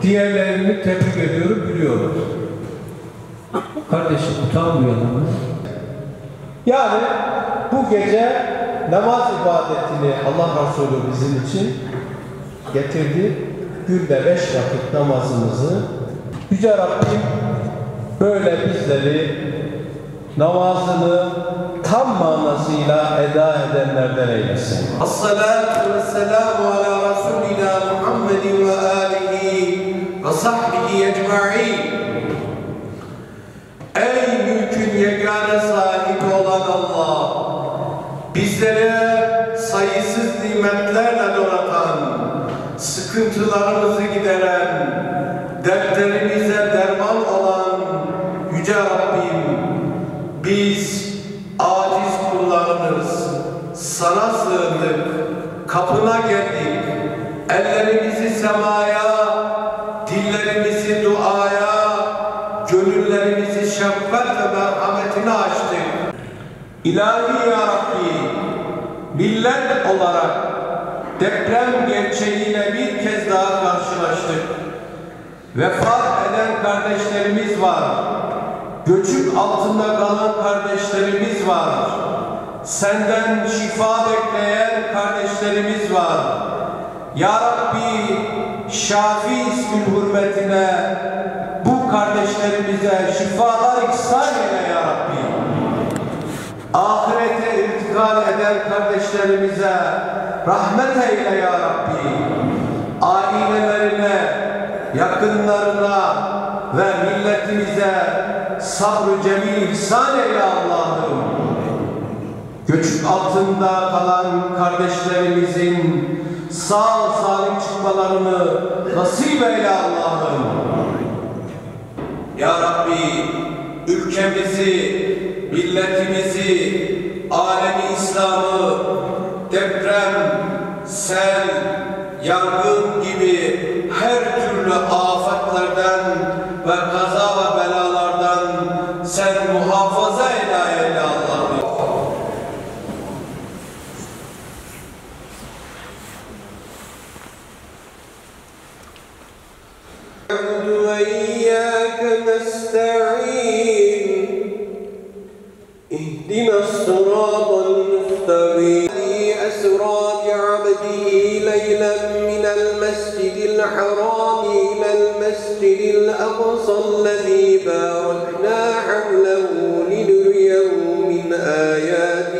Diğerlerini tebrik ediyorum, biliyorlar. Kardeşim utanmıyor ama. Yani bu gece namaz ibadetini Allah Resulü bizim için getirdi. Günde 5 vakit namazımızı Yüce Rabbim böyle bizleri namazını tam manasıyla eda edenlerden eylesin. As-salatu vesselamu ala Resulina Muhammedin ve alihi ve sahbihi ecma'in. Ey mülkün yegane sahibi olan Allah, bizlere sayısız nimetlerle donatan, sıkıntılarımızı gideren, dertlerimize derman olan Yüce Rabbim, biz aciz kullarınız, sana sığındık, kapına geldik, ellerimizi semaya, dillerimizi duaya, gönüllerimizi şefkat ve merhametine açtık. İlahi Ya Rabbi, millet olarak deprem gerçeğiyle bir kez daha karşılaştık. Vefat eden kardeşlerimiz var. Göçük altında kalan kardeşlerimiz var. Senden şifa bekleyen kardeşlerimiz var. Ya Rabbi, Şafi ismin hürmetine bu kardeşlerimize şifalar ihsan eyle Ya Rabbi. Ahirete irtikal eden kardeşlerimize rahmet eyle Ya Rabbi. Ailelerine, yakınlarına ve milletimize sabrı cemil ihsan eyle Allah'ım. Göçük altında kalan kardeşlerimizin sağ salim çıkmalarını nasip eyle Allah'ım. Ya Rabbi, ülkemizi, milletimizi, alemi İslam'ı deprem, sel, yangın gibi her türlü afetlerden ve kaza ve belalardan sen muhafaza eyle Allah'ım. وإياك نستعين اهدنا الصراط المستقيم أسرى بعبده ليلا من المسجد الحرام إلى المسجد الأقصى الذي باركنا حوله لنريه من آياتنا